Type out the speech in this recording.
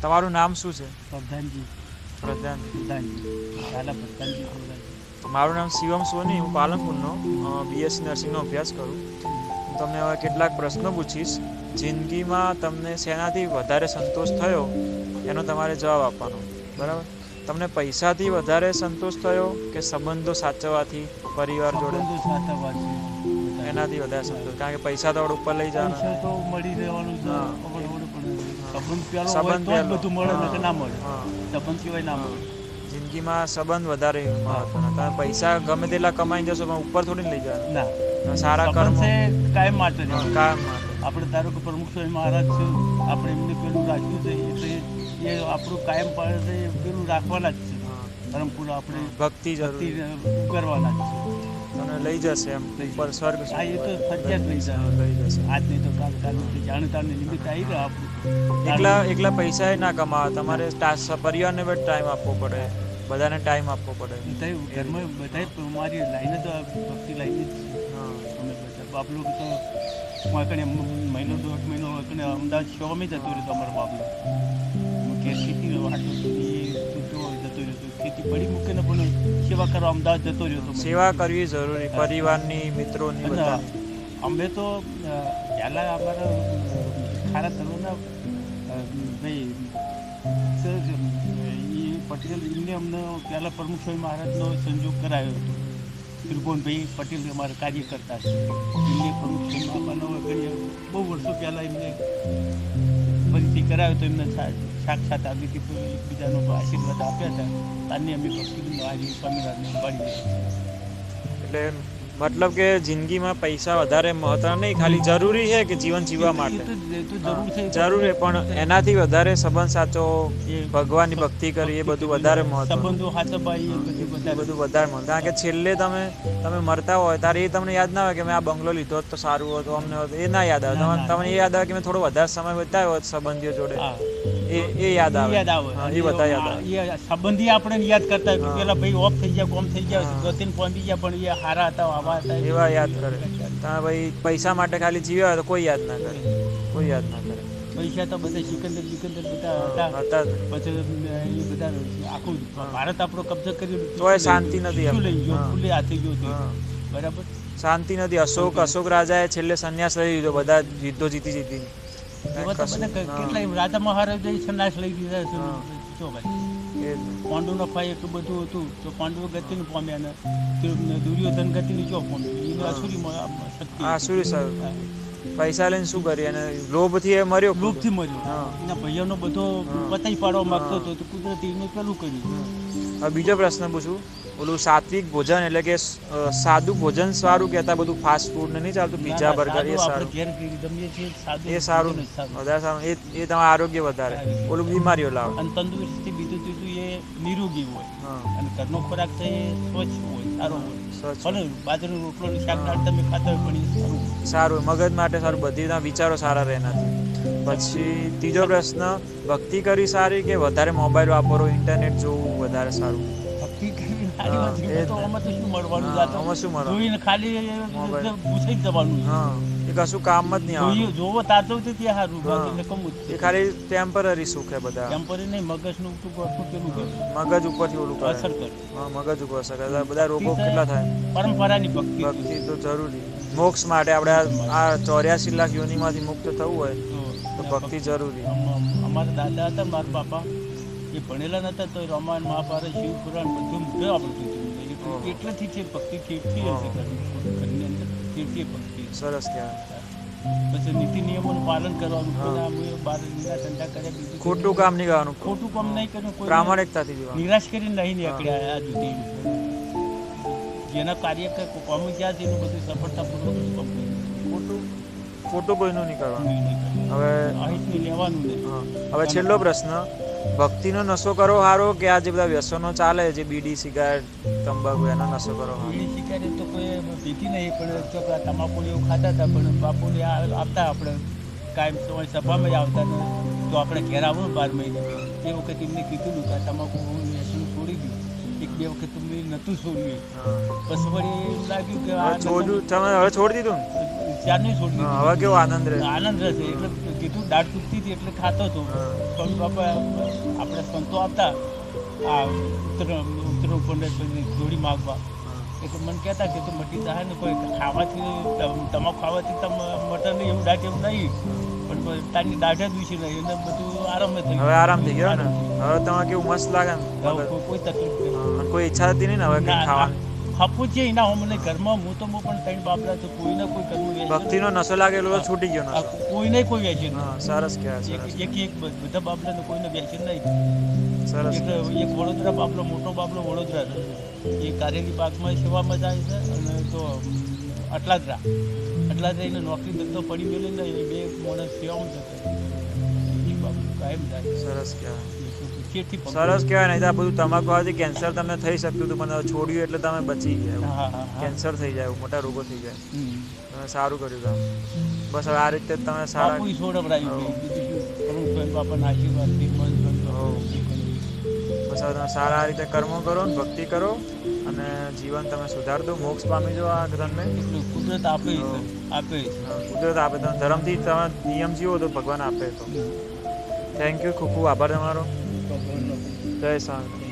તમારું નામ શું છે? પ્રધાનજી. મારું નામ શિવમ સોની, હું પાલનપુરનો બીએસસી નર્સિંગનો અભ્યાસ કરું. હું તમને હવે કેટલાક પ્રશ્નો પૂછીશ. જિંદગીમાં તમને શેનાથી વધારે સંતોષ થયો એનો તમારે જવાબ આપવાનો, બરાબર? તમને પૈસાથી વધારે સંતોષ થયો કે સંબંધો સાચવવાથી, પરિવાર જોડે? એનાથી વધારે સંતોષ, કારણ કે પૈસા તો ઉપર લઈ જવાના, તો મળી રહેવાનું છે. સંબંધ બધું મળે કે ના મળે, સંબંધ સિવાય ના મળે. જિંદગીમાં સંબંધ વધારે મહત્વના. તમે પૈસા ગમે તેટલા કમાઈ જશો પણ ઉપર થોડી લઈ જવાના. ના, સારા કર્મ કાયમ માટે કાયમ માટે. આપણે ધારો કે પ્રમુખ સ્વામી મહારાજ છે, આપણે એમને પેલું રાખ્યું છે એટલે એ આપણું કાયમ પાડે પેલું રાખવાના જ છે. પરમપુરા આપણે ભક્તિ કરવાના જ છે. તમને લઈ જશે એમ ઉપર સ્વર્ગ. હા, એ તો ફરજિયાત લઈ જશે. આજ નહીં તો કાલ જાણતાને નિમિત્ત આવી ગયા આપણું. એકલા પૈસા ના કમાવા, તમારે પરિવારને પણ ટાઈમ આપવો પડે, બધાને ટાઈમ આપવો પડે. ઘરમાં બધા મારી લાઈને તો ભક્તિ લાઈને જ અમે બધા બાબલો તો મહિનો 1.5 મહિનો અમદાવાદ શોમાં જતો રહ્યો અમારો બાબલો. ખેતી વાટો જતો રહ્યો, ખેતી પડી મૂકીને પણ સેવા કરવા અમદાવાદ જતો રહ્યો. સેવા કરવી જરૂરી, પરિવારની, મિત્રોની. અમે તો પહેલાં અમારા ખારા તરવાના ભાઈ પટેલ એમને અમને પહેલાં પ્રમુખ સ્વામી મહારાજનો સંજોગ કરાયો હતો. ત્રિભુવનભાઈ પટેલ અમારા કાર્ય કરતા છે. એમને પ્રમુખ સ્વામી બાપાનો બહુ વર્ષો પહેલાં એમને પરિચય કરાવ્યો તો એમને સાક્ષાત આવી હતી, એકબીજાનો આશીર્વાદ આપ્યા હતા. તારની અમે ભક્તિ આજે સ્વામિનારાયણ ઉપાડી. એટલે મતલબ કે જિંદગીમાં પૈસા વધારે મહત્વ નહીં, ખાલી જરૂરી છે કે જીવન જીવવા માટે જરૂરી, પણ એનાથી વધારે સંબંધ સાચો, ભગવાનની ભક્તિ કરી, એ બધું વધારે મહત્વ. સંબંધો સાચવવા એ બધું વધારે મહત્વ. કારણ કે છેલ્લે તમે મરતા હોય ત્યારે એ તમને યાદ ના આવે કે મેં આ બંગલો લીધો તો સારું હતું, અમને એ ના યાદ આવે. તમને એ યાદ આવે કે મેં થોડો વધારે સમય બતાવ્યો હોત સંબંધીઓ જોડે, એ યાદ આવે. એ બધા યાદ આવે. સંબંધી આપણે યાદ કરતા હોય પેલા ભાઈ ઓફ થઈ ગયા, કોમ થઈ ગયા, ગતિને પહોંચી ગયા, પણ એ હારા હતા, આવા હતા, એવા યાદ કરે. તમે ભાઈ પૈસા માટે ખાલી જીવ્યા હોય તો કોઈ યાદ ના કરે, કોઈ યાદ ના કરે. પૈસા તો બધા સિકંદર બધા હતા. પછી એ બધા આખું ભારત આપણો કબજો કર્યો તોય શાંતિ નથી. લઈ ગયો, ખુલ્લે હાથે ગયો, બરાબર શાંતિ નથી. અશોક રાજાએ છેલ્લે સંન્યાસ લઈ લીધો, બધા યુદ્ધો જીતી. કેટલા રાજા મહારાજા સંન્યાસ લઈ દીધા. પાંડુનો ફાય એટલું બધું હતું તો પાંડવો ગતિને પામ્યા ને દુર્યોધન ગતિને જો પામ્યો. આસુરી પૈસા લઈને શું કરી, અને લોભથી એ મર્યો. એના ભાઈઓનો બધો પતાઈ પાડવા માંગતો હતો તો કુદરતી એને પેલું કર્યું. હવે બીજો પ્રશ્ન પૂછું. ઓલું સાત્વિક ભોજન એટલે કે સાદું ભોજન સારું કહેતા, બધું ફાસ્ટ ફૂડ ને નહીં ચાલતું, પીઝા બર્ગર એ સારું, એ સારું વધારે સારું, એ તમારું આરોગ્ય વધારે, ઓલું બીમારીઓ લાવે. અને તંદુરસ્તી બીજું ત્રીજું એ નિરોગી હોય, અને ઘરનો ખોરાક છે એ સ્વચ્છ હોય, સારો હોય. બાજરીનો રોટલો શાક દાળ તમે ખાતા હોય પણ એ સારું, મગજ માટે સારું, બધી વિચારો સારા રહે એનાથી. પછી ત્રીજો પ્રશ્ન, ભક્તિ કરવી સારી કે વધારે મોબાઈલ વાપરો, ઇન્ટરનેટ જોવું વધારે સારું? કશું કામ જ નહીં આવે. જોવો તાજો ત્યાં સારું, એ ખાલી ટેમ્પરરી સુખ છે બધા. ટેમ્પરરી નહીં, મગજનું પેલું મગજ ઉપરથી ઓલું અસર કરે. મગજ ઉપર અસર કરે. બધા રોગો કેટલા થાય. પરંપરાની ભક્તિ તો જરૂરી. મોક્ષ માટે આપણે આ 84 લાખ યોનિમાંથી મુક્ત થવું હોય તો ભક્તિ જરૂરી. અમારા દાદા હતા, મારા બાપા એ ભણેલા નતા તો રામાયણ, મહાભારત, શિવ પુરાણ બધું આવડતું હતું. એટલેથી છે ભક્તિ તીર્થી હશે ઘરની અંદર, તીર્થી ભક્તિ. સરસ કહેવાય. પછી નીતિ નિયમોનું પાલન કરવાનું, બહાર ધંધા કર્યા, ખોટું કામ નહીં કરવાનું, ખોટું કામ નહીં કર્યું, પ્રામાણિકતાથી જીવવાનું, નિરાશ કરીને નહીં નીકળ્યા. આ જુદી જેના કાર્ય કામ જ્યાં છે એનું બધું સફળતાપૂર્વક ખોટું કોઈનું નહીં કરવાનું. હવે લેવાનું નહીં. હવે છેલ્લો પ્રશ્ન, ભક્તિનો નશો કરો સારો કે આ જે બધા વ્યસનો ચાલે, જે બીડી, સિગારેટ, તંબાકુ, એનો નશો કરો? બીડી સિગારેટ તો કોઈ પીતી નહીં, પણ ચોકરા તમાકુ એવું ખાતા હતા, પણ બાપુને આપતા આપણે કાયમ તમારી સભામાં જ આવતા ને તો આપણે ઘેર આવો 12 મહિને. એ વખત એમને કીધું કે તમાકુ વ્યસન છોડી ગયું. 1-2 વખત તમે નહોતું છોડ્યું, બસ વળી એવું લાગ્યું કે હવે છોડી દીધું. ત્યારનું છોડી હા, દીધું. હવે કેવો આનંદ રહે. આનંદ રહેશે એટલે જેટલું દાળ તૂટતી હતી એટલે ખાતો હતો. હા. પણ બાપા આપણે સંતો આવતા આ ઉત્તર ઉપરને જોડી માગવા, એટલે મને કહેતા કે તું મટી જાય ને કોઈ ખાવાથી તમાકુ ખાવાથી મટન એવું દાઢ એવું નહીં, પણ તારની દાઢ જ વિશે નહીં, એને બધું આરામ થઈ હવે આરામ થઈ ગયો ને, હવે તમારે કેવું મસ્ત લાગે ને, કોઈ તકલીફ નહીં. કોઈ ઈચ્છા હતી નહીં ને હવે કંઈ ખાવાની. હપું છે એના મને ઘરમાં હું તો પણ ત્રણ બાપડા તો કોઈને કોઈ કરવું ભક્તિનો નશો લાગેલો તો છૂટી ગયો નશો. કોઈને કોઈ વેચે હા, સરસ કહેવાય, સરસ. એક બધા બાપડાને કોઈને વેચે નહીં. સરસ. એટલે એક વડોદરા બાપલો, મોટો બાપલો વડોદરા છે. એ કારેલી પાકમાં સેવામાં જાય છે, અને તો અટલાદરા એને નોકરી ધંધો પડી ગયેલી ને એ બે માણસ સેવામાં જતો એ બાપુ કાયમ થાય. સરસ કહેવાય, ચેટથી સરસ કહેવાય. નહીં તો આ બધું તમાકુ ખાવાથી કેન્સર તમને થઈ શકતું હતું, પણ હવે છોડ્યું એટલે તમે બચી ગયા. હા હા કેન્સર થઈ જાય, મોટા રોગો થઈ જાય. હમ. તમે સારું કર્યું કામ. બસ હવે આ રીતે જ તમે સારા. બાપુ છોડવડાવ્યું બીજું બાપાના આશીર્વાદથી મન ગમતો. બસ હવે તમે સારા આ રીતે કર્મો કરો ને ભક્તિ કરો અને જીવન તમે સુધાર દો, મોક્ષ પામી જાઓ આ ધર્મને. એટલું કુદરત આપે આપે. કુદરત આપે, તમે ધર્મથી તમે નિયમ જીવો તો ભગવાન આપે. તો થેન્ક યુ, ખૂબ ખૂબ આભાર તમારો. ભગવાનનો જય સ્વામી.